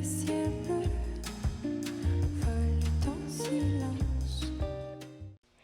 ciel bleu vole en silence.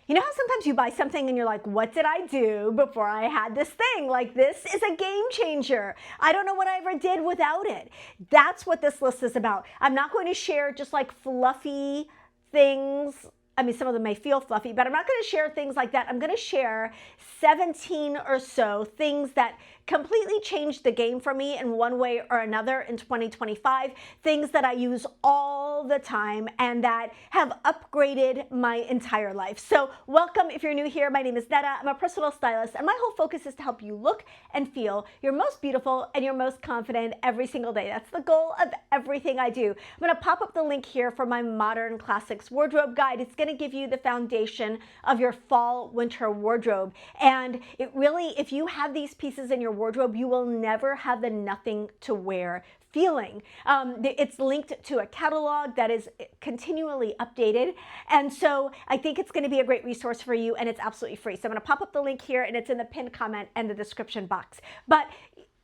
You know how sometimes you buy something and you're like, what did I do before I had this thing? Like, this is a game changer. I don't know what I ever did without it. That's what this list is about. I'm not going to share just like fluffy things. I mean, some of them may feel fluffy, but I'm not going to share things like that. I'm going to share 17 or so things that completely changed the game for me in one way or another in 2025, things that I use all the time and that have upgraded my entire life. So welcome if you're new here. My name is Netta. I'm a personal stylist, and my whole focus is to help you look and feel your most beautiful and your most confident every single day. That's the goal of everything I do. I'm going to pop up the link here for my Modern Classics wardrobe guide. It's going to give you the foundation of your fall winter wardrobe. And it really, if you have these pieces in your wardrobe, you will never have the nothing to wear feeling. It's linked to a catalog that is continually updated. And so I think it's going to be a great resource for you, and it's absolutely free. So I'm going to pop up the link here, and it's in the pinned comment and the description box. But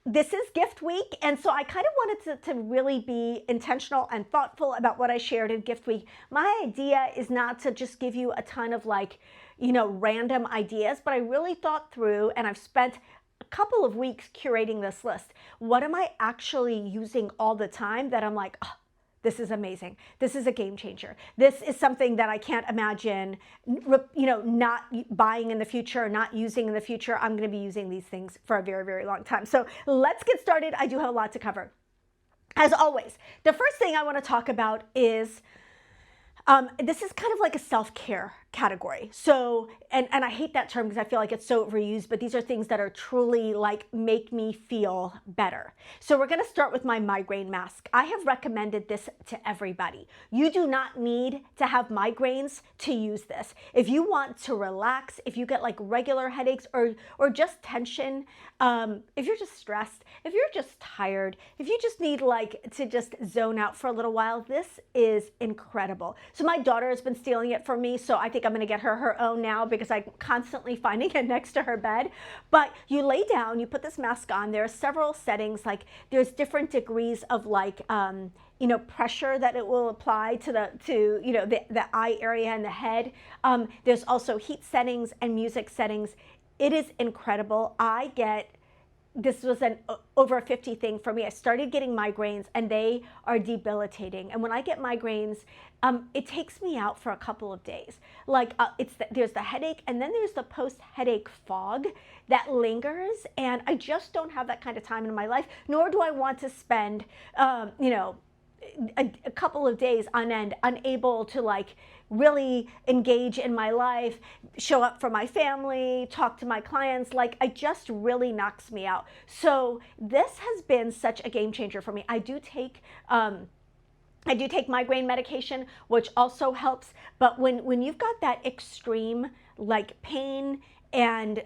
this is gift week, and so I kind of wanted to really be intentional and thoughtful about what I shared in gift week. My idea is not to just give you a ton of random ideas, but I really thought through, and I've spent a couple of weeks curating this list. What am I actually using all the time that I'm like, oh, this is amazing. This is a game changer. This is something that I can't imagine, not buying in the future, not using in the future. I'm going to be using these things for a very, very long time. So let's get started. I do have a lot to cover. As always, the first thing I want to talk about is this is kind of like a self-care category. So, and I hate that term because I feel like it's so overused, but these are things that are truly like make me feel better. So we're going to start with my migraine mask. I have recommended this to everybody. You do not need to have migraines to use this. If you want to relax, if you get like regular headaches or just tension, if you're just stressed, if you're just tired, if you just need like to just zone out for a little while, this is incredible. So my daughter has been stealing it from me, so I think I'm going to get her own now because I'm constantly finding it next to her bed. But you lay down, you put this mask on. There are several settings, like there's different degrees of pressure that it will apply to the eye area and the head. There's also heat settings and music settings. It is incredible. This was an over 50 thing for me. I started getting migraines and they are debilitating. And when I get migraines, it takes me out for a couple of days. There's the headache, and then there's the post-headache fog that lingers. And I just don't have that kind of time in my life, nor do I want to spend, a couple of days on end unable to really engage in my life, show up for my family, talk to my clients. It just really knocks me out. So this has been such a game changer for me. I do take migraine medication, which also helps. But when you've got that extreme pain and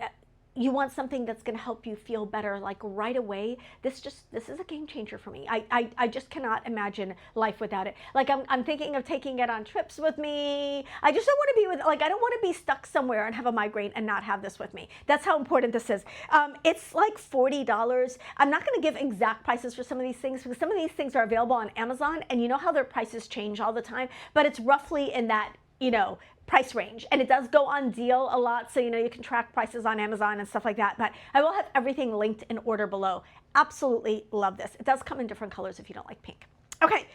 you want something that's going to help you feel better right away, this is a game changer for me. I just cannot imagine life without it. I'm thinking of taking it on trips with me. I just don't want to be I don't want to be stuck somewhere and have a migraine and not have this with me. That's how important this is. It's like $40. I'm not going to give exact prices for some of these things because some of these things are available on Amazon, and you know how their prices change all the time, but it's roughly in that, price range, and it does go on deal a lot, so you can track prices on Amazon and stuff like that. But I will have everything linked in order below. Absolutely love this. It does come in different colors if you don't like pink. Okay,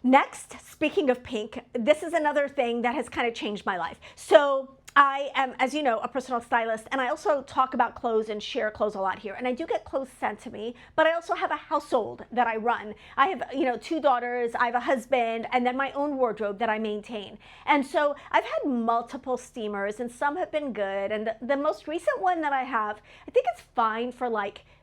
next, speaking of pink, this is another thing that has kind of changed my life. So I am, as you know, a personal stylist, and I also talk about clothes and share clothes a lot here. And I do get clothes sent to me, but I also have a household that I run. I have, 2 daughters, I have a husband, and then my own wardrobe that I maintain. And so I've had multiple steamers, and some have been good. And the most recent one that I have, I think it's fine for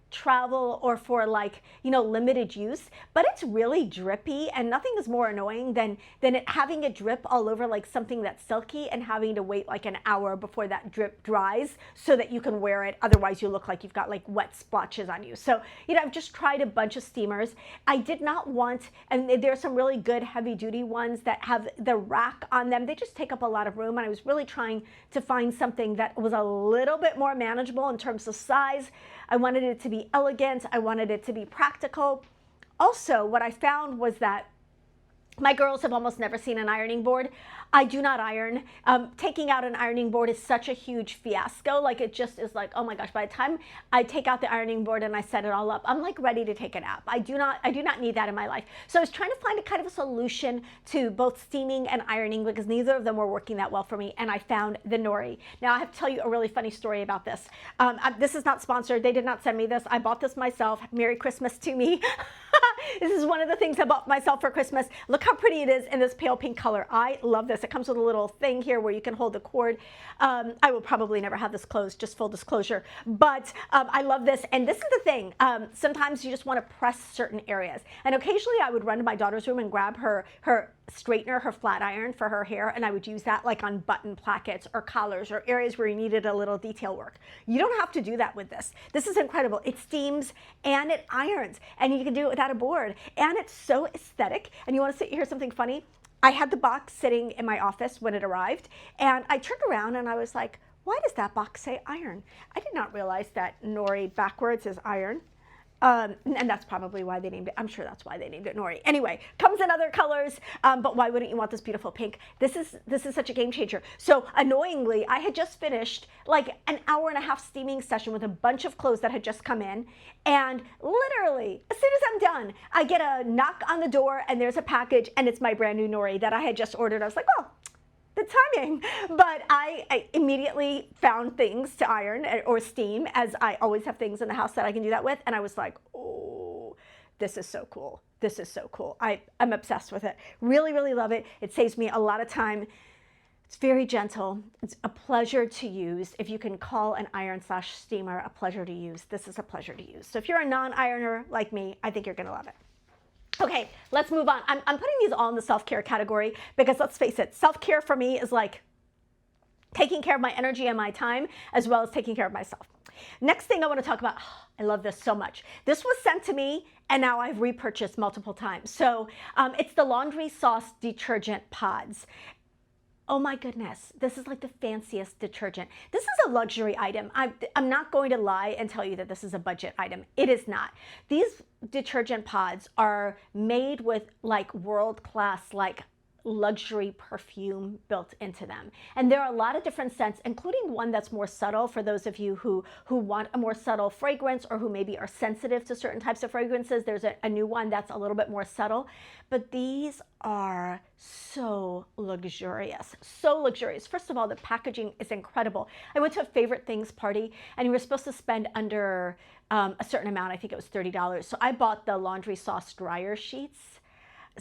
travel or for limited use, but it's really drippy, and nothing is more annoying than it having a drip all over something that's silky and having to wait an hour before that drip dries so that you can wear it. Otherwise you look like you've got wet splotches on you. So I've just tried a bunch of steamers. I did not want, and there are some really good heavy duty ones that have the rack on them. They just take up a lot of room, and I was really trying to find something that was a little bit more manageable in terms of size. I wanted it to be elegant. I wanted it to be practical. Also, what I found was that my girls have almost never seen an ironing board. I do not iron. Taking out an ironing board is such a huge fiasco. Like, it just is like, oh my gosh, by the time I take out the ironing board and I set it all up, I'm like ready to take a nap. I do not need that in my life. So I was trying to find a kind of a solution to both steaming and ironing because neither of them were working that well for me. And I found the Nori. Now I have to tell you a really funny story about this. This is not sponsored. They did not send me this. I bought this myself. Merry Christmas to me. This is one of the things I bought myself for Christmas. Look how pretty it is in this pale pink color. I love this. It comes with a little thing here where you can hold the cord. I will probably never have this closed, just full disclosure. But I love this. And this is the thing. Sometimes you just want to press certain areas. And occasionally I would run to my daughter's room and grab her straightener, her flat iron for her hair, and I would use that like on button plackets or collars or areas where you needed a little detail work. You don't have to do that with this. This is incredible. It steams and it irons, and you can do it without a board, and it's so aesthetic. And you want to hear something funny? I had the box sitting in my office when it arrived, and I turned around and I was like, why does that box say iron? I did not realize that Nori backwards is iron. And that's probably why they named it. I'm sure that's why they named it Nori. Anyway, comes in other colors, but why wouldn't you want this beautiful pink? This is such a game changer. So annoyingly, I had just finished like an hour and a half steaming session with a bunch of clothes that had just come in. And literally, as soon as I'm done, I get a knock on the door and there's a package and it's my brand new Nori that I had just ordered. I was like, well, the timing. But I immediately found things to iron or steam, as I always have things in the house that I can do that with. And I was like, oh, this is so cool. This is so cool. I'm obsessed with it. Really, really love it. It saves me a lot of time. It's very gentle. It's a pleasure to use. If you can call an iron/steamer a pleasure to use, this is a pleasure to use. So if you're a non-ironer like me, I think you're going to love it. Okay, let's move on. I'm putting these all in the self-care category because let's face it, self-care for me is like taking care of my energy and my time as well as taking care of myself. Next thing I want to talk about, I love this so much. This was sent to me and now I've repurchased multiple times. So it's the laundry sauce detergent pods. Oh my goodness, this is like the fanciest detergent. This is a luxury item. I'm not going to lie and tell you that this is a budget item. It is not. These detergent pods are made with like world-class, like luxury perfume built into them. And there are a lot of different scents, including one that's more subtle for those of you who want a more subtle fragrance or who maybe are sensitive to certain types of fragrances. There's a new one that's a little bit more subtle, but these are so luxurious, so luxurious. First of all, the packaging is incredible. I went to a favorite things party and you were supposed to spend under a certain amount. I think it was $30. So I bought the laundry sauce dryer sheets.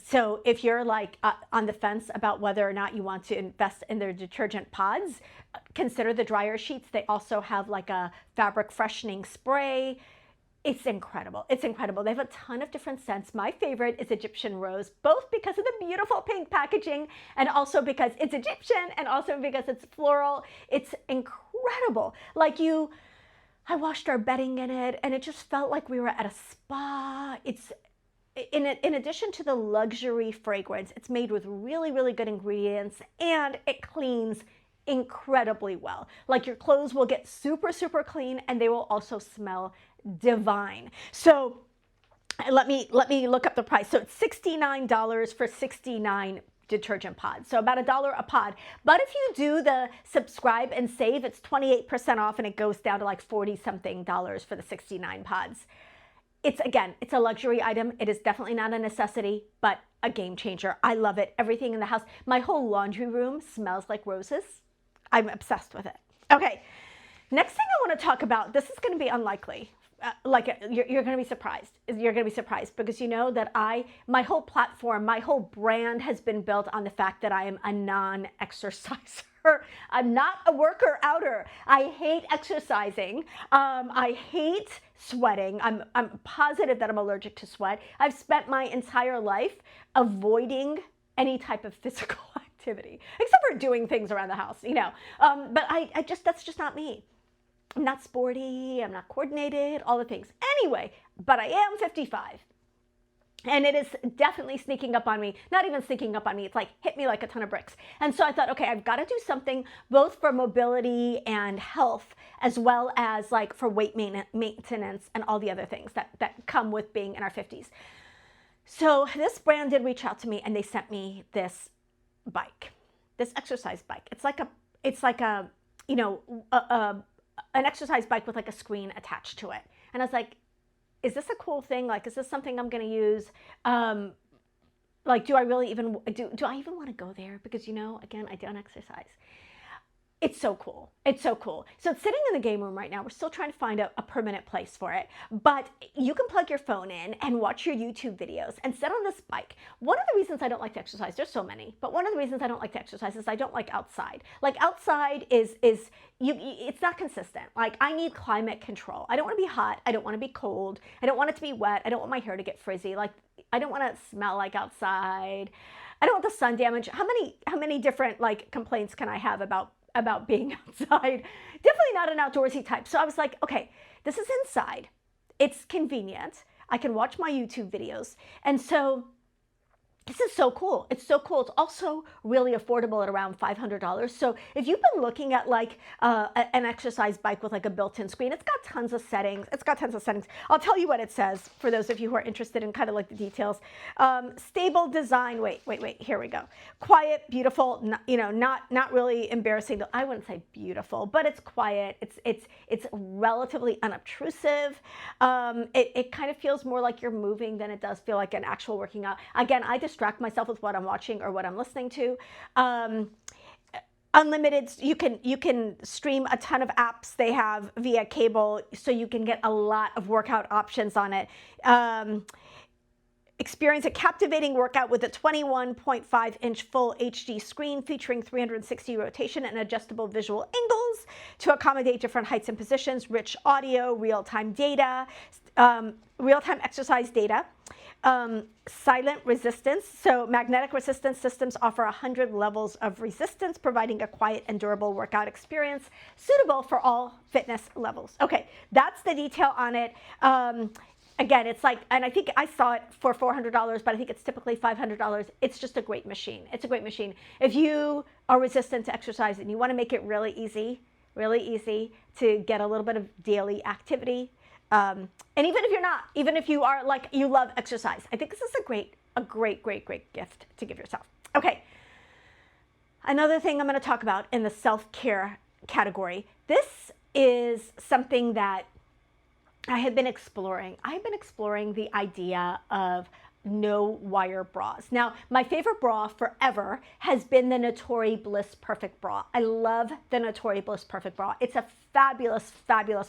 So if you're like on the fence about whether or not you want to invest in their detergent pods, consider the dryer sheets. They also have like a fabric freshening spray. It's incredible. It's incredible. They have a ton of different scents. My favorite is Egyptian Rose, both because of the beautiful pink packaging and also because it's Egyptian and also because it's floral. It's incredible. Like I washed our bedding in it and it just felt like we were at a spa. It's in addition to the luxury fragrance, it's made with really, really good ingredients and it cleans incredibly well. Like your clothes will get super, super clean and they will also smell divine. So let me look up the price. So it's $69 for 69 detergent pods. So about $1 a pod. But if you do the subscribe and save, it's 28% off and it goes down to like 40 something dollars for the 69 pods. It's a luxury item. It is definitely not a necessity, but a game changer. I love it. Everything in the house. My whole laundry room smells like roses. I'm obsessed with it. Okay, next thing I want to talk about, this is going to be unlikely. You're going to be surprised. You're going to be surprised because you know that my whole platform, my whole brand has been built on the fact that I am a non-exerciser. I'm not a worker outer. I hate exercising. I hate sweating. I'm positive that I'm allergic to sweat. I've spent my entire life avoiding any type of physical activity, except for doing things around the house, you know. But that's just not me. I'm not sporty, I'm not coordinated, all the things. Anyway, but I am 55. And it is definitely sneaking up on me. Not even sneaking up on me. It's like hit me like a ton of bricks. And so I thought, okay, I've got to do something both for mobility and health, as well as like for weight maintenance and all the other things that come with being in our 50s. So this brand did reach out to me and they sent me this bike, this exercise bike. It's like a, you know, an exercise bike with like a screen attached to it. And I was like, is this a cool thing? Like, is this something I'm going to use? Like, do I really even, do I even want to go there? Because, you know, again, I don't exercise. It's so cool. It's so cool. So it's sitting in the game room right now. We're still trying to find a permanent place for it, but you can plug your phone in and watch your YouTube videos and sit on this bike. One of the reasons I don't like to exercise, there's so many, but one of the reasons I don't like to exercise is I don't like outside. Like outside it's not consistent. Like I need climate control. I don't want to be hot. I don't want to be cold. I don't want it to be wet. I don't want my hair to get frizzy. Like I don't want to smell like outside. I don't want the sun damage. How many different like complaints can I have about being outside? Definitely not an outdoorsy type. So I was like, okay, this is inside. It's convenient. I can watch my YouTube videos. And so this is so cool. It's so cool. It's also really affordable at around $500. So if you've been looking at like an exercise bike with like a built-in screen, it's got tons of settings. I'll tell you what it says for those of you who are interested in kind of like the details. Stable design. Wait. Here we go. Quiet, beautiful. Not really embarrassing. I wouldn't say beautiful, but it's quiet. It's relatively unobtrusive. It kind of feels more like you're moving than it does feel like an actual working out. Again, I distract myself with what I'm watching or what I'm listening to. Unlimited, you can stream a ton of apps they have via cable, so you can get a lot of workout options on it. Experience a captivating workout with a 21.5-inch full HD screen featuring 360 rotation and adjustable visual angles to accommodate different heights and positions, rich audio, real-time data, real-time exercise data, silent resistance. So magnetic resistance systems offer 100 levels of resistance, providing a quiet and durable workout experience suitable for all fitness levels. Okay, that's the detail on it. Again, it's like, and I think I saw it for $400, but I think it's typically $500. It's just a great machine. It's a great machine. If you are resistant to exercise and you want to make it really easy to get a little bit of daily activity, and even if you're not, even if you are like, you love exercise, I think this is a great gift to give yourself. Okay. Another thing I'm going to talk about in the self-care category. This is something that I have been exploring. I've been exploring the idea of no wire bras. Now, my favorite bra forever has been the Nori Bliss Perfect Bra. I love the Nori Bliss Perfect Bra. It's a fabulous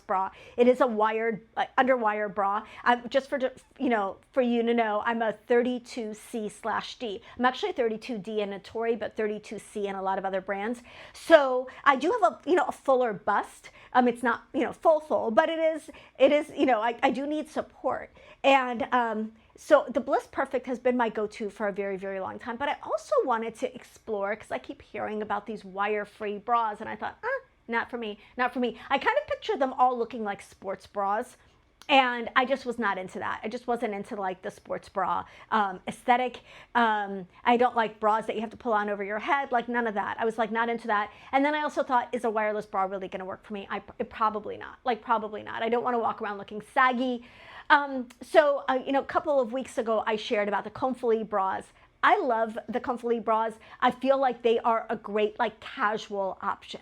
bra. It is a wired, underwire bra. Just for you to know, I'm a 32C/D. I'm actually a 32D in Nori, but 32C in a lot of other brands. So I do have a fuller bust. It's not full, but it is I do need support. And so the Bliss Perfect has been my go-to for a very, very long time, but I also wanted to explore, because I keep hearing about these wire-free bras, and I thought, not for me. I kind of picture them all looking like sports bras, and I just was not into that. I just wasn't into like the sports bra aesthetic. I don't like bras that you have to pull on over your head, like none of that. I was like not into that. And then I also thought, is a wireless bra really going to work for me? Probably not. I don't want to walk around looking saggy. So a couple of weeks ago, I shared about the Comfily bras. I love the Comfily bras. I feel like they are a great like casual option.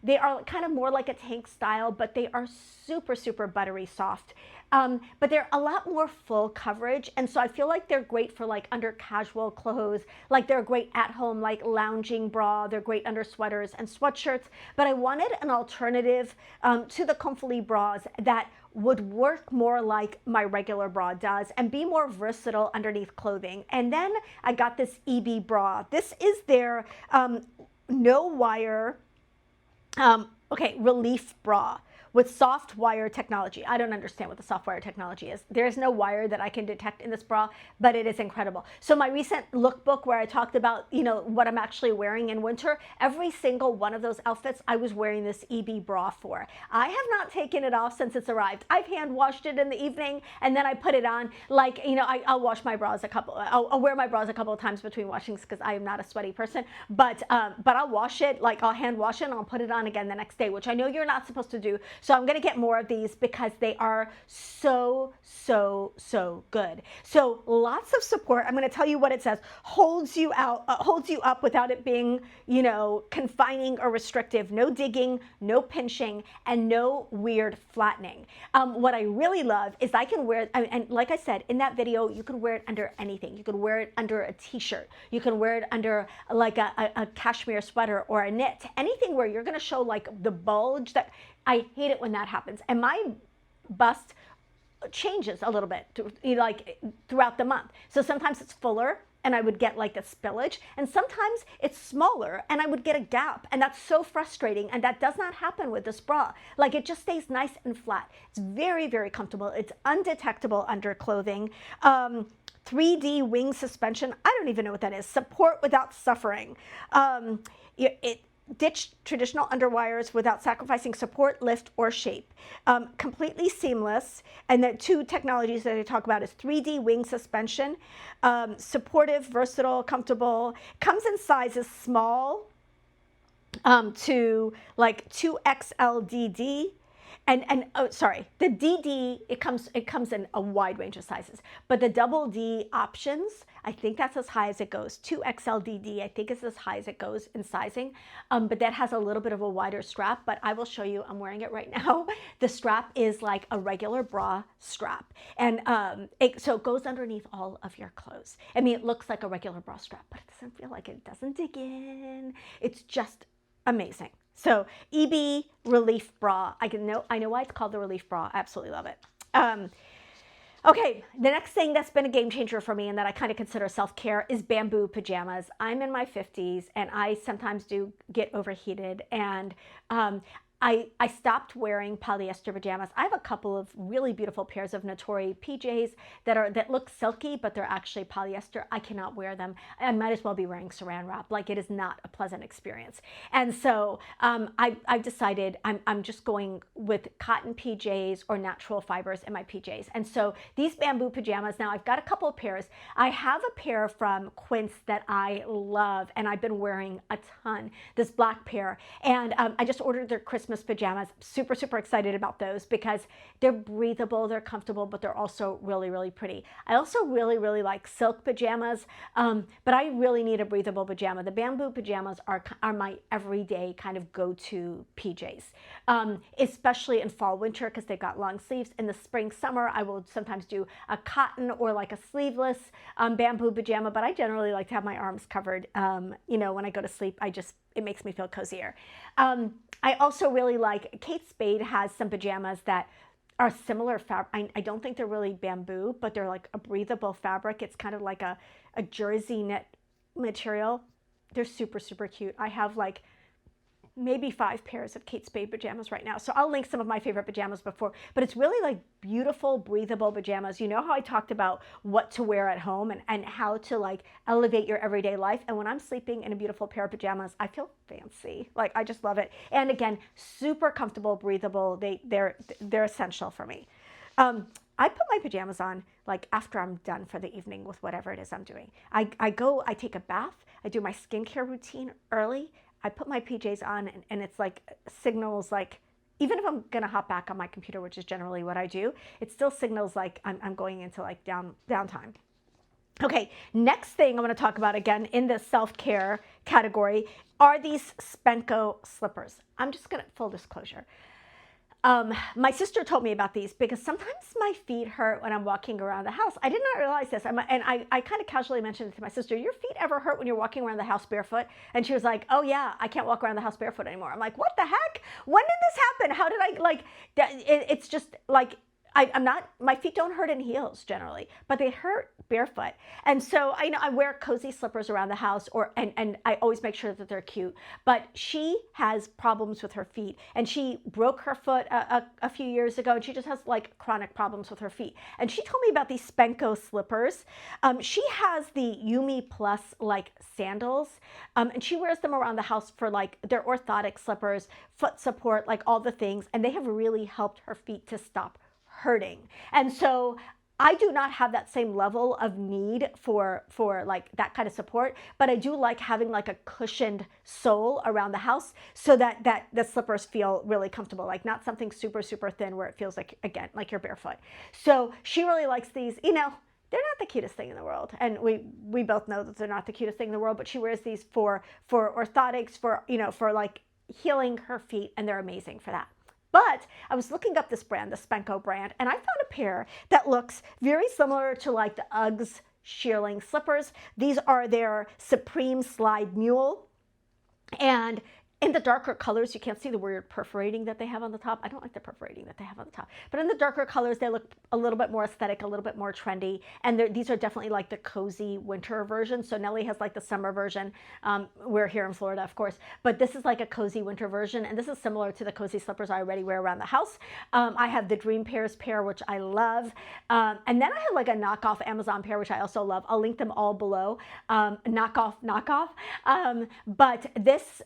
They are kind of more like a tank style, but they are super buttery soft. But they're a lot more full coverage, and so I feel like they're great for like under casual clothes. Like they're great at home, like lounging bra. They're great under sweaters and sweatshirts. But I wanted an alternative to the Comfily bras that would work more like my regular bra does and be more versatile underneath clothing. And then I got this Eby Bra. This is their no wire relief bra with soft wire technology. I don't understand what the soft wire technology is. There is no wire that I can detect in this bra, but it is incredible. So my recent lookbook where I talked about, what I'm actually wearing in winter, every single one of those outfits, I was wearing this Eby Bra for. I have not taken it off since it's arrived. I've hand washed it in the evening and then I put it on. Like, I'll wash my bras I'll wear my bras a couple of times between washings because I am not a sweaty person, but I'll wash it, like I'll hand wash it and I'll put it on again the next day, which I know you're not supposed to do. So I'm going to get more of these because they are so, so, so good. So lots of support. I'm going to tell you what it says. Holds you up without it being, confining or restrictive. No digging, no pinching, and no weird flattening. What I really love is I can wear, and like I said, in that video, you can wear it under anything. You can wear it under a t-shirt. You can wear it under like a cashmere sweater or a knit. Anything where you're going to show like the bulge. That I hate it when that happens. And my bust changes a little bit like throughout the month. So sometimes it's fuller and I would get like a spillage, and sometimes it's smaller and I would get a gap, and that's so frustrating, and that does not happen with this bra. Like, it just stays nice and flat. It's very, very comfortable. It's undetectable under clothing. 3D wing suspension. I don't even know what that is. Support without suffering. It ditch traditional underwires without sacrificing support, lift, or shape. Completely seamless. And the two technologies that I talk about is 3D wing suspension. Supportive, versatile, comfortable. Comes in sizes small to like 2XL DD. The DD, it comes in a wide range of sizes, but the double D options, I think that's as high as it goes. 2XL DD, I think is as high as it goes in sizing, but that has a little bit of a wider strap, but I will show you, I'm wearing it right now. The strap is like a regular bra strap, and so it goes underneath all of your clothes. I mean, it looks like a regular bra strap, but it doesn't feel like it doesn't dig in. It's just amazing. So Eby Relief Bra. I know why it's called the Relief Bra. I absolutely love it. Okay, the next thing that's been a game changer for me and that I kind of consider self-care is bamboo pajamas. I'm in my 50s and I sometimes do get overheated, and I stopped wearing polyester pajamas. I have a couple of really beautiful pairs of Nori PJs that look silky, but they're actually polyester. I cannot wear them. I might as well be wearing saran wrap. Like, it is not a pleasant experience. And so I've decided I'm just going with cotton PJs or natural fibers in my PJs. And so these bamboo pajamas, now I've got a couple of pairs. I have a pair from Quince that I love, and I've been wearing a ton, this black pair. And I just ordered their Christmas pajamas. Super, super excited about those because they're breathable, they're comfortable, but they're also really, really pretty. I also really, really like silk pajamas, but I really need a breathable pajama. The bamboo pajamas are my everyday kind of go-to PJs, especially in fall, winter, because they've got long sleeves. In the spring, summer, I will sometimes do a cotton or like a sleeveless bamboo pajama, but I generally like to have my arms covered. When I go to sleep, it makes me feel cozier. I also really like, Kate Spade has some pajamas that are similar fabric. I don't think they're really bamboo, but they're like a breathable fabric. It's kind of like a jersey knit material. They're super, super cute. I have like maybe 5 pairs of Kate Spade pajamas right now. So I'll link some of my favorite pajamas before, but it's really like beautiful, breathable pajamas. You know how I talked about what to wear at home and how to like elevate your everyday life. And when I'm sleeping in a beautiful pair of pajamas, I feel fancy. Like, I just love it. And again, super comfortable, breathable. They're essential for me. I put my pajamas on like after I'm done for the evening with whatever it is I'm doing. I take a bath, I do my skincare routine early, I put my PJs on, and it's like signals like, even if I'm gonna hop back on my computer, which is generally what I do, it still signals like I'm going into like downtime. Okay, next thing I want to talk about, again in the self-care category, are these Spenco Slippers. I'm just gonna, full disclosure, my sister told me about these because sometimes my feet hurt when I'm walking around the house. I did not realize this. And I kind of casually mentioned it to my sister. Your feet ever hurt when you're walking around the house barefoot? And she was like, oh yeah, I can't walk around the house barefoot anymore. I'm like, what the heck? When did this happen? How did I, like, it's just like, my feet don't hurt in heels generally, but they hurt barefoot. And so I wear cozy slippers around the house, and I always make sure that they're cute. But she has problems with her feet, and she broke her foot a few years ago, and she just has like chronic problems with her feet. And she told me about these Spenco Slippers. She has the Yumi Plus like sandals, and she wears them around the house for like, they're orthotic slippers, foot support, like all the things, and they have really helped her feet to stop hurting. And so I do not have that same level of need for like that kind of support, but I do like having like a cushioned sole around the house so that the slippers feel really comfortable, like not something super, super thin where it feels like, again, like you're barefoot. So she really likes these, you know, they're not the cutest thing in the world. And we both know that they're not the cutest thing in the world, but she wears these for orthotics, for, you know, for like healing her feet, and they're amazing for that. But I was looking up this brand, the Spenco brand, and I found a pair that looks very similar to like the Uggs shearling slippers. These are their Supreme Slide Mule. And in the darker colors, you can't see the weird perforating that they have on the top. I don't like the perforating that they have on the top. But in the darker colors, they look a little bit more aesthetic, a little bit more trendy. And these are definitely like the cozy winter version. So Nellie has like the summer version. We're here in Florida, of course. But this is like a cozy winter version. And this is similar to the cozy slippers I already wear around the house. I have the Dream Pairs pair, which I love. And then I have like a knockoff Amazon pair, which I also love. I'll link them all below. Knockoff. But this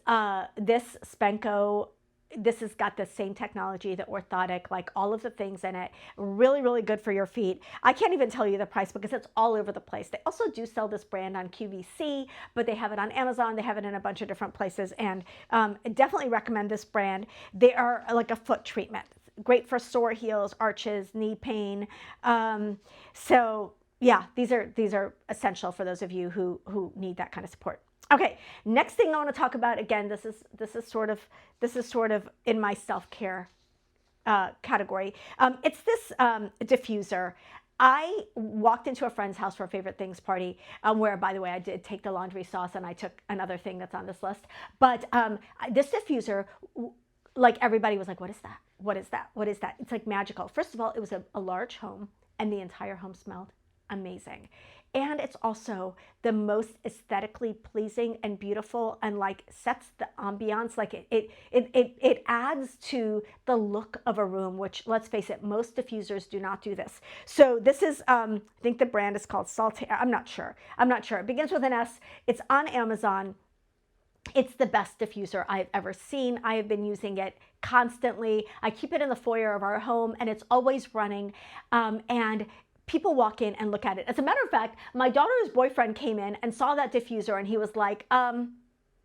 Spenco, this has got the same technology, the orthotic, like all of the things in it. Really, really good for your feet. I can't even tell you the price because it's all over the place. They also do sell this brand on QVC, but they have it on Amazon. They have it in a bunch of different places, and definitely recommend this brand. They are like a foot treatment. Great for sore heels, arches, knee pain. So yeah, these are essential for those of you who need that kind of support. Okay, next thing I want to talk about, again, this is sort of in my self-care category. It's this diffuser. I walked into a friend's house for a favorite things party, where, by the way, I did take the laundry sauce and I took another thing that's on this list. But this diffuser, like everybody was like, what is that? What is that? What is that? It's like magical. First of all, it was a large home and the entire home smelled amazing. And it's also the most aesthetically pleasing and beautiful, and like sets the ambiance. Like it adds to the look of a room, which, let's face it, most diffusers do not do this. So this is, I think the brand is called Saltaire. I'm not sure. It begins with an S. It's on Amazon. It's the best diffuser I've ever seen. I have been using it constantly. I keep it in the foyer of our home and it's always running. And people walk in and look at it. As a matter of fact, my daughter's boyfriend came in and saw that diffuser and he was like,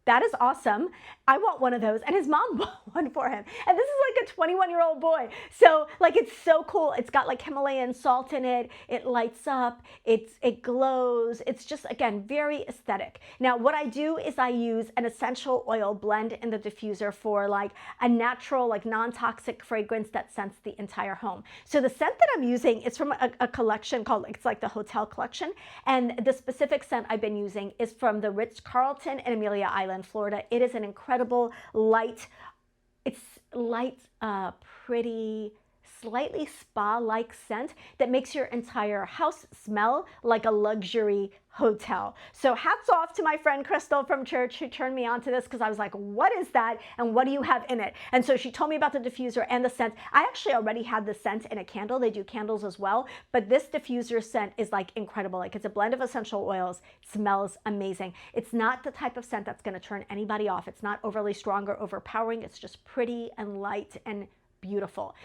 that is awesome. I want one of those. And his mom bought one for him. And this is like a 21-year-old boy. So like, it's so cool. It's got like Himalayan salt in it. It lights up. It glows. It's just, again, very aesthetic. Now, what I do is I use an essential oil blend in the diffuser for like a natural, like non-toxic fragrance that scents the entire home. So the scent that I'm using is from a collection called, it's like the Hotel Collection. And the specific scent I've been using is from the Ritz-Carlton in Amelia Island, Florida. It is an incredible light, it's light, pretty, slightly spa-like scent that makes your entire house smell like a luxury hotel. So hats off to my friend Crystal from church who turned me on to this, because I was like, what is that and what do you have in it? And so she told me about the diffuser and the scent. I actually already had the scent in a candle. They do candles as well, but this diffuser scent is like incredible. Like, it's a blend of essential oils. It smells amazing. It's not the type of scent that's going to turn anybody off. It's not overly strong or overpowering. It's just pretty and light and beautiful.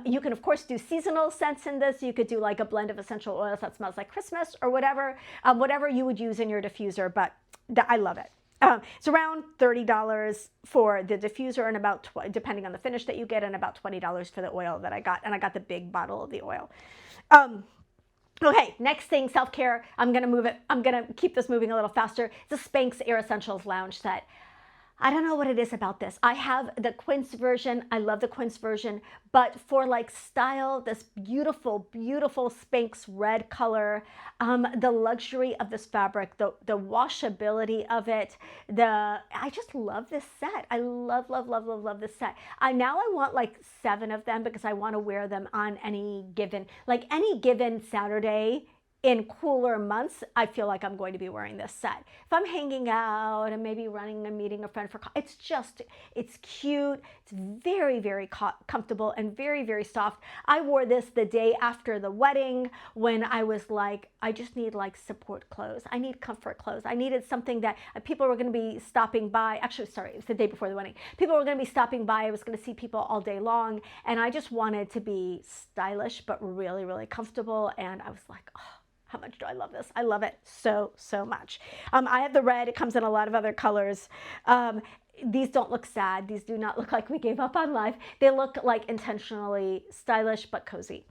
You can, of course, do seasonal scents in this. You could do like a blend of essential oils that smells like Christmas or whatever, whatever you would use in your diffuser, but I love it. It's around $30 for the diffuser and about, depending on the finish that you get, and about $20 for the oil that I got. And I got the big bottle of the oil. Okay, next thing, self-care. I'm gonna keep this moving a little faster. It's a Spanx Air Essentials Lounge set. I don't know what it is about this. I have the quince version. I love the quince version, but for like style, this beautiful, beautiful Spanx red color, the luxury of this fabric, the washability of it, I just love this set. I love, love, love, love, love this set. Now I want like 7 of them because I want to wear them on any given Saturday in cooler months, I feel like I'm going to be wearing this set. If I'm hanging out and maybe running and meeting a friend for coffee, it's cute. It's very, very comfortable and very, very soft. I wore this the day after the wedding when I was like, I just need like support clothes. I need comfort clothes. I needed something that people were going to be stopping by. Actually, sorry, it was the day before the wedding. People were going to be stopping by. I was going to see people all day long. And I just wanted to be stylish, but really, really comfortable. And I was like, oh, how much do I love this? I love it so, so much. I have the red. It comes in a lot of other colors. These don't look sad. These do not look like we gave up on life. They look like intentionally stylish, but cozy.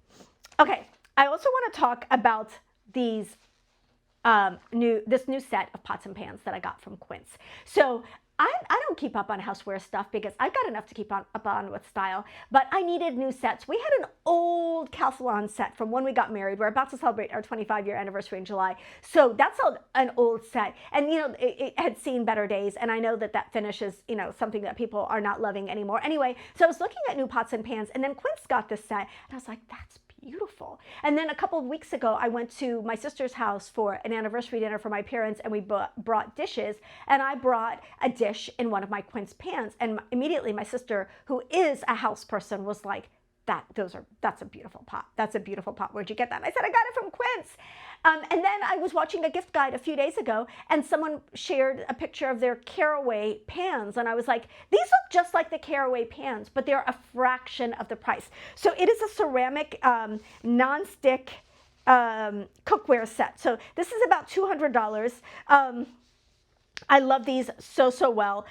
Okay, I also want to talk about these this new set of pots and pans that I got from Quince. So I don't keep up on houseware stuff because I've got enough to keep up on with style, but I needed new sets. We had an old Calphalon set from when we got married. We're about to celebrate our 25-year anniversary in July. So that's an old set. And, you know, it had seen better days. And I know that finish is, you know, something that people are not loving anymore. Anyway, so I was looking at new pots and pans, and then Quince got this set, and I was like, that's beautiful. And then a couple of weeks ago, I went to my sister's house for an anniversary dinner for my parents, and we brought dishes, and I brought a dish in one of my Quince pans. And immediately my sister, who is a house person, was like, that's a beautiful pot. That's a beautiful pot. Where'd you get that? And I said, I got it from Quince. And then I was watching a gift guide a few days ago, and someone shared a picture of their Caraway pans. And I was like, these look just like the Caraway pans, but they're a fraction of the price. So it is a ceramic non-stick cookware set. So this is about $200. I love these so, so well.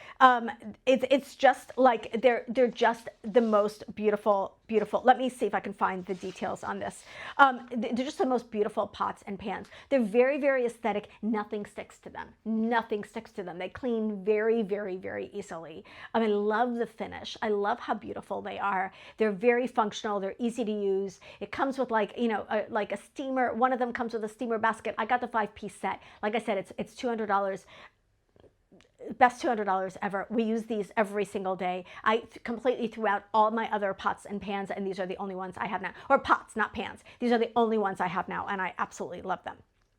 It's just like, they're just the most beautiful. Let me see if I can find the details on this. They're just the most beautiful pots and pans. They're very, very aesthetic. Nothing sticks to them. Nothing sticks to them. They clean very, very, very easily. I love the finish. I love how beautiful they are. They're very functional. They're easy to use. It comes with like, you know, like a steamer. One of them comes with a steamer basket. I got the 5-piece set. Like I said, it's $200. Best $200 ever. We use these every single day. I completely threw out all my other pots and pans, and these are the only ones I have now. Or pots, not pans. These are the only ones I have now, and I absolutely love them.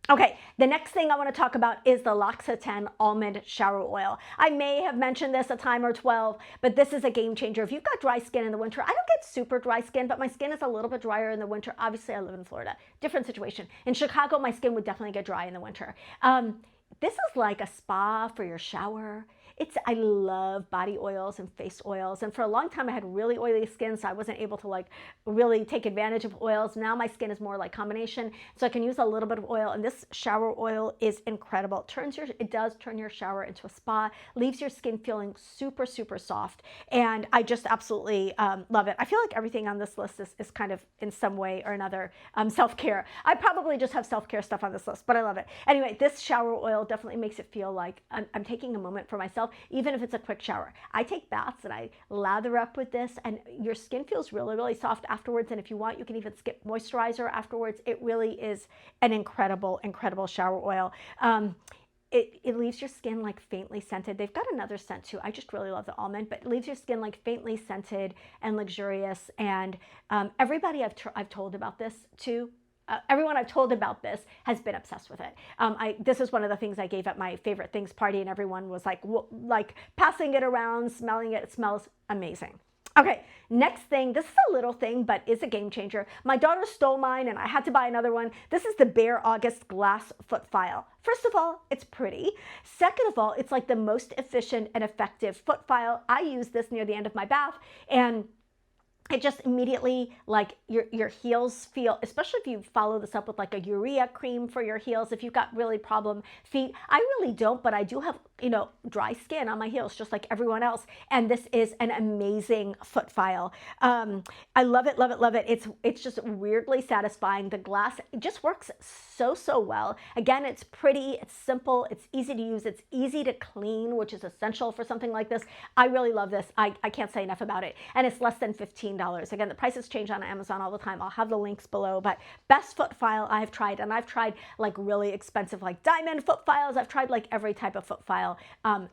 Okay, the next thing I want to talk about is the L'Occitane Almond Shower Oil. I may have mentioned this a time or 12, but this is a game changer. If you've got dry skin in the winter, I don't get super dry skin, but my skin is a little bit drier in the winter. Obviously, I live in Florida. Different situation. In Chicago, my skin would definitely get dry in the winter. This is like a spa for your shower. I love body oils and face oils. And for a long time, I had really oily skin, so I wasn't able to like really take advantage of oils. Now my skin is more like combination, so I can use a little bit of oil. And this shower oil is incredible. It does turn your shower into a spa, leaves your skin feeling super, super soft. And I just absolutely love it. I feel like everything on this list is kind of in some way or another self-care. I probably just have self-care stuff on this list, but I love it. Anyway, this shower oil definitely makes it feel like I'm taking a moment for myself, even if it's a quick shower. I take baths and I lather up with this, and your skin feels really, really soft afterwards. And if you want, you can even skip moisturizer afterwards. It really is an incredible, incredible shower oil. It leaves your skin like faintly scented. They've got another scent too. I just really love the almond, but it leaves your skin like faintly scented and luxurious. And everybody I've told about this to, everyone I've told about this has been obsessed with it. This is one of the things I gave at my favorite things party, and everyone was like passing it around, smelling it. It smells amazing. Okay, next thing, this is a little thing, but is a game changer. My daughter stole mine, and I had to buy another one. This is the Bare August Glass Foot File. First of all, it's pretty. Second of all, it's like the most efficient and effective foot file. I use this near the end of my bath, and it just immediately, like, your heels feel, especially if you follow this up with like a urea cream for your heels, if you've got really problem feet. I really don't, but I do have, you know, dry skin on my heels just like everyone else, and this is an amazing foot file. I love it, love it, love it. It's just weirdly satisfying. The glass, it just works so well. Again, it's pretty, it's simple, it's easy to use, it's easy to clean, which is essential for something like this. I really love this. I can't say enough about it, and it's less than $15. Again, the prices change on Amazon all the time. I'll have the links below, but best foot file I've tried, and I've tried like really expensive like diamond foot files. I've tried like every type of foot file.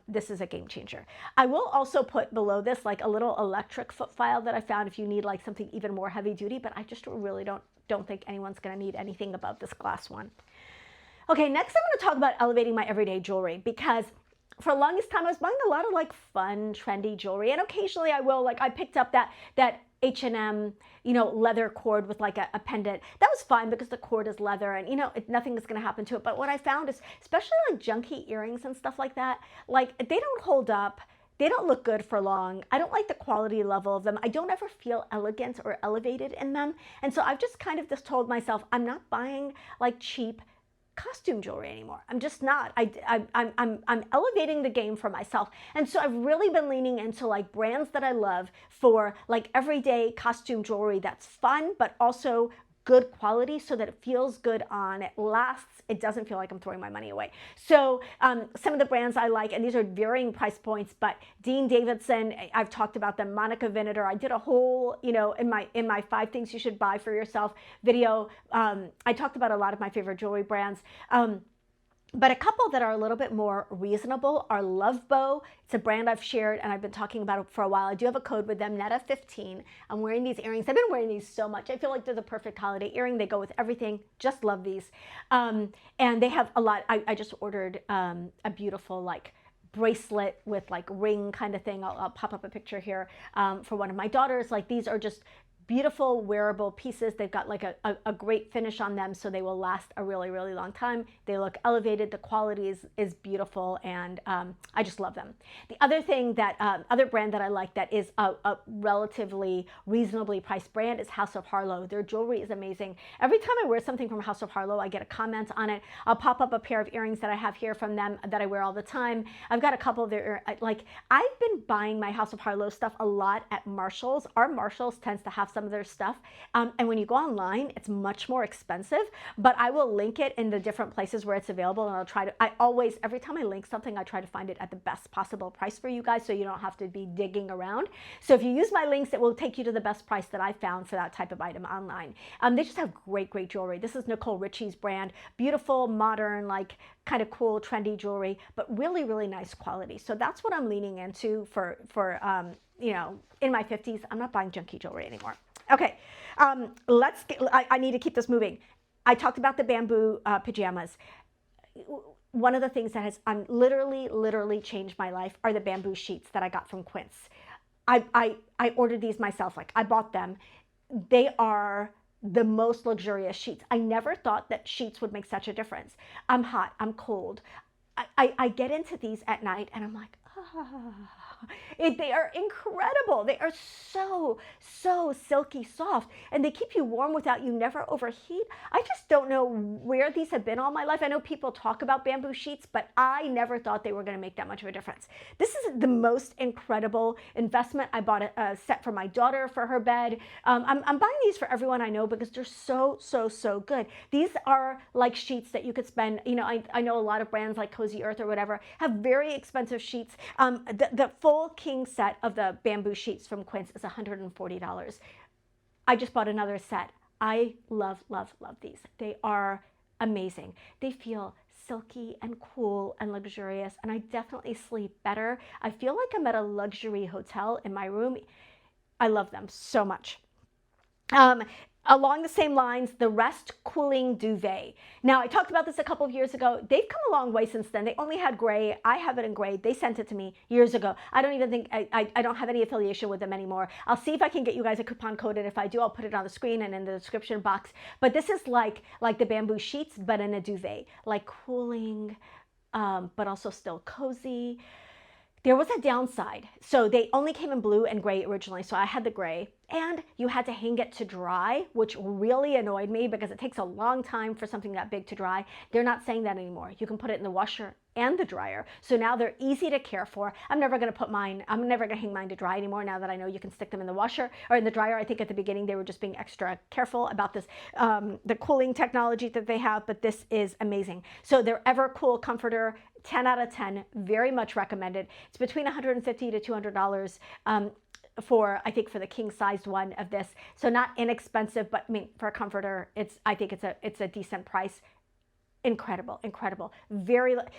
This is a game changer. I will also put below this like a little electric foot file that I found if you need like something even more heavy duty, but I just really don't don't think anyone's going to need anything above this glass one. Okay, next I'm going to talk about elevating my everyday jewelry, because for the longest time I was buying a lot of like fun, trendy jewelry, and occasionally I will, like I picked up that H&M, leather cord with like a pendant. That was fine because the cord is leather and, nothing is going to happen to it. But what I found is, especially like junky earrings and stuff like that, like they don't hold up. They don't look good for long. I don't like the quality level of them. I don't ever feel elegant or elevated in them. And so I've just kind of just told myself, I'm not buying like cheap costume jewelry anymore. I'm just not. I'm elevating the game for myself. And so I've really been leaning into like brands that I love for like everyday costume jewelry that's fun, but also good quality so that it feels good on, it lasts, it doesn't feel like I'm throwing my money away. So some of the brands I like, and these are varying price points, but Dean Davidson, I've talked about them, Monica Vinader. I did a whole, in my 5 things you should buy for yourself video. I talked about a lot of my favorite jewelry brands. But a couple that are a little bit more reasonable are Love Bow. It's a brand I've shared and I've been talking about it for a while. I do have a code with them, Netta15. I'm wearing these earrings. I've been wearing these so much. I feel like they're the perfect holiday earring. They go with everything. Just love these. And they have a lot. I just ordered a beautiful like bracelet with like ring kind of thing. I'll pop up a picture here for one of my daughters. Like these are just beautiful wearable pieces. They've got like a great finish on them, so they will last a really, really long time. They look elevated. The quality is beautiful, and I just love them. The other thing that, other brand that I like that is a relatively reasonably priced brand is House of Harlow. Their jewelry is amazing. Every time I wear something from House of Harlow, I get a comment on it. I'll pop up a pair of earrings that I have here from them that I wear all the time. I've got a couple of their, like, I've been buying my House of Harlow stuff a lot at Marshall's. Our Marshall's tends to have some of their stuff. And when you go online, it's much more expensive, but I will link it in the different places where it's available. And I'll try to, every time I link something, I try to find it at the best possible price for you guys, so you don't have to be digging around. So if you use my links, it will take you to the best price that I found for that type of item online. They just have great, great jewelry. This is Nicole Richie's brand. Beautiful, modern, like kind of cool, trendy jewelry, but really, really nice quality. So that's what I'm leaning into for in my 50s. I'm not buying junky jewelry anymore. Okay, I need to keep this moving. I talked about the bamboo pajamas. One of the things that has literally changed my life are the bamboo sheets that I got from Quince. I ordered these myself. Like, I bought them. They are the most luxurious sheets. I never thought that sheets would make such a difference. I'm hot, I'm cold. I get into these at night and I'm like, they are incredible. They are so silky soft, and they keep you warm without you never overheat. I just don't know where these have been all my life. I know people talk about bamboo sheets, but I never thought they were going to make that much of a difference. This is the most incredible investment. I bought a set for my daughter for her bed. I'm buying these for everyone I know because they're so good. These are like sheets that you could spend, I know a lot of brands like Cozy Earth or whatever have very expensive sheets. The full king set of the bamboo sheets from Quince is $140. I just bought another set. I love these. They are amazing. They feel silky and cool and luxurious, and I definitely sleep better. I feel like I'm at a luxury hotel in my room. I love them so much. Along the same lines, the Rest Cooling Duvet. Now, I talked about this a couple of years ago. They've come a long way since then. They only had gray. I have it in gray. They sent it to me years ago. I don't even think, I don't have any affiliation with them anymore. I'll see if I can get you guys a coupon code, and if I do, I'll put it on the screen and in the description box. But this is like the bamboo sheets, but in a duvet, like cooling, but also still cozy. There was a downside. So they only came in blue and gray originally, so I had the gray. And you had to hang it to dry, which really annoyed me because it takes a long time for something that big to dry. They're not saying that anymore. You can put it in the washer and the dryer. So now they're easy to care for. I'm never going to hang mine to dry anymore now that I know you can stick them in the washer or in the dryer. I think at the beginning they were just being extra careful about this, the cooling technology that they have, but this is amazing. So their Evercool comforter, 10 out of 10, very much recommended. It's between $150 to $200 I think for the king-sized one of this. So not inexpensive, but I mean, for a comforter, I think it's a decent price. Incredible.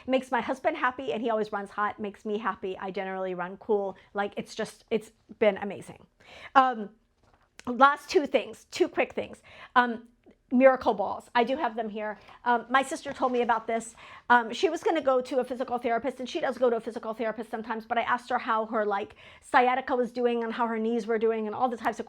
Makes my husband happy, and he always runs hot. Makes me happy. I generally run cool. Like, it's been amazing. Last two quick things. miracle balls. I do have them here. My sister told me about this. She was going to go to a physical therapist, and she does go to a physical therapist sometimes, but I asked her how her like sciatica was doing and how her knees were doing and all the types of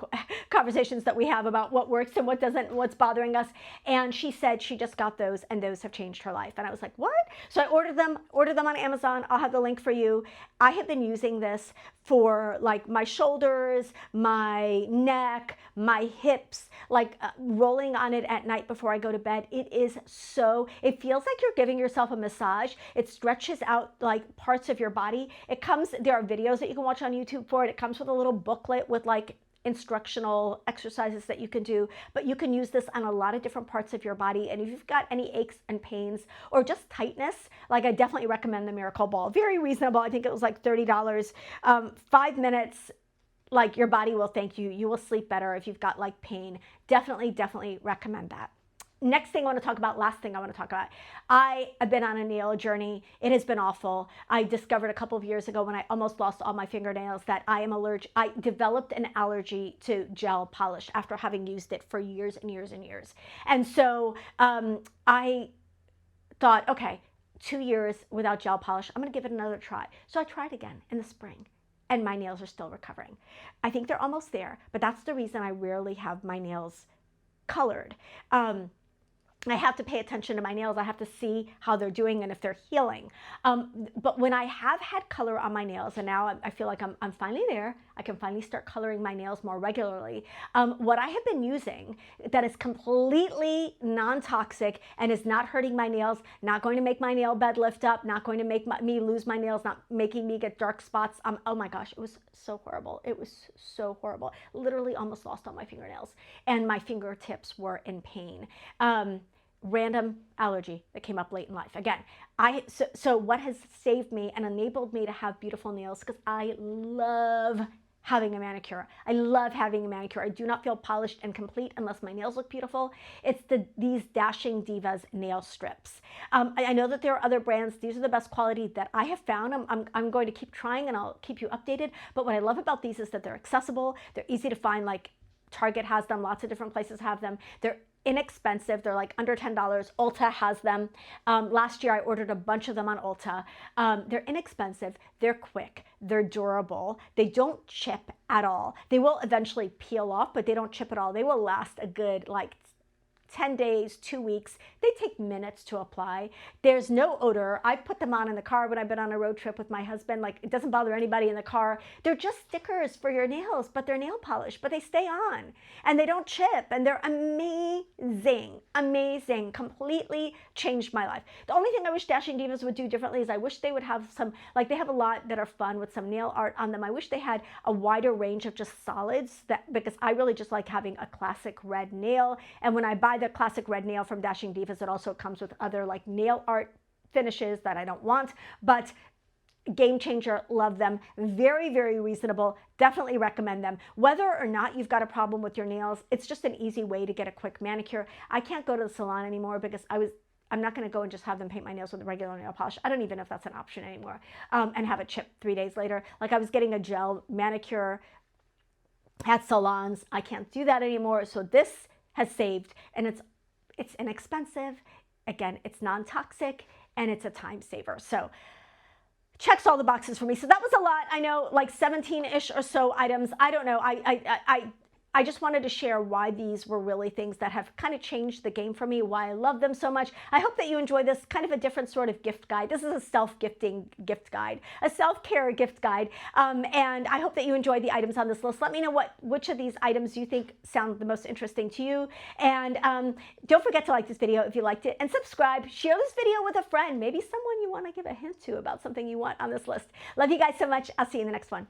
conversations that we have about what works and what doesn't, what's bothering us. And she said she just got those and those have changed her life. And I was like, what? So I ordered them on Amazon. I'll have the link for you. I have been using this for like my shoulders, my neck, my hips, like rolling on it at night before I go to bed. It feels like you're giving yourself a massage. It stretches out like parts of your body. There are videos that you can watch on YouTube for it. It comes with a little booklet with like instructional exercises that you can do, but you can use this on a lot of different parts of your body. And if you've got any aches and pains or just tightness, like I definitely recommend the Miracle Ball. Very reasonable. I think it was like $30. 5 minutes, like your body will thank you. You will sleep better if you've got like pain. Definitely recommend that. Next thing I want to talk about, last thing I want to talk about. I have been on a nail journey. It has been awful. I discovered a couple of years ago when I almost lost all my fingernails that I am allergic. I developed an allergy to gel polish after having used it for years and years and years. And so I thought, okay, 2 years without gel polish, I'm going to give it another try. So I tried again in the spring. And my nails are still recovering. I think they're almost there, but that's the reason I rarely have my nails colored. I have to pay attention to my nails. I have to see how they're doing and if they're healing. But when I have had color on my nails, and now I feel like I'm finally there, I can finally start coloring my nails more regularly. What I have been using that is completely non-toxic and is not hurting my nails, not going to make my nail bed lift up, not going to make me lose my nails, not making me get dark spots. Oh my gosh, it was so horrible. It was so horrible. Literally almost lost all my fingernails and my fingertips were in pain. Random allergy that came up late in life. Again, so what has saved me and enabled me to have beautiful nails, because I love having a manicure. I love having a manicure. I do not feel polished and complete unless my nails look beautiful. It's these Dashing Divas nail strips. I know that there are other brands. These are the best quality that I have found. I'm going to keep trying and I'll keep you updated. But what I love about these is that they're accessible. They're easy to find. Like Target has them. Lots of different places have them. They're inexpensive. They're like under $10. Ulta has them. Last year I ordered a bunch of them on Ulta. They're inexpensive. They're quick. They're durable. They don't chip at all. They will eventually peel off, but they don't chip at all. They will last a good like 10 days, 2 weeks. They take minutes to apply. There's no odor. I put them on in the car when I've been on a road trip with my husband. Like, it doesn't bother anybody in the car. They're just stickers for your nails, but they're nail polish, but they stay on and they don't chip and they're amazing, amazing. Completely changed my life. The only thing I wish Dashing Divas would do differently is I wish they would have some, like they have a lot that are fun with some nail art on them. I wish they had a wider range of just solids, because I really just like having a classic red nail. And when I buy the classic red nail from Dashing Divas, it also comes with other like nail art finishes that I don't want, but game changer. Love them. Very, very reasonable. Definitely recommend them. Whether or not you've got a problem with your nails, it's just an easy way to get a quick manicure. I can't go to the salon anymore because I'm not going to go and just have them paint my nails with a regular nail polish. I don't even know if that's an option anymore. And have it chipped 3 days later. Like I was getting a gel manicure at salons. I can't do that anymore. So this has saved, and it's inexpensive. Again, it's non-toxic and it's a time saver. So checks all the boxes for me. So that was a lot. I know, like 17-ish or so items. I don't know. I just wanted to share why these were really things that have kind of changed the game for me, why I love them so much. I hope that you enjoy this kind of a different sort of gift guide. This is a self-gifting gift guide, a self-care gift guide. And I hope that you enjoy the items on this list. Let me know which of these items you think sound the most interesting to you. And don't forget to like this video if you liked it, and subscribe. Share this video with a friend, maybe someone you want to give a hint to about something you want on this list. Love you guys so much. I'll see you in the next one.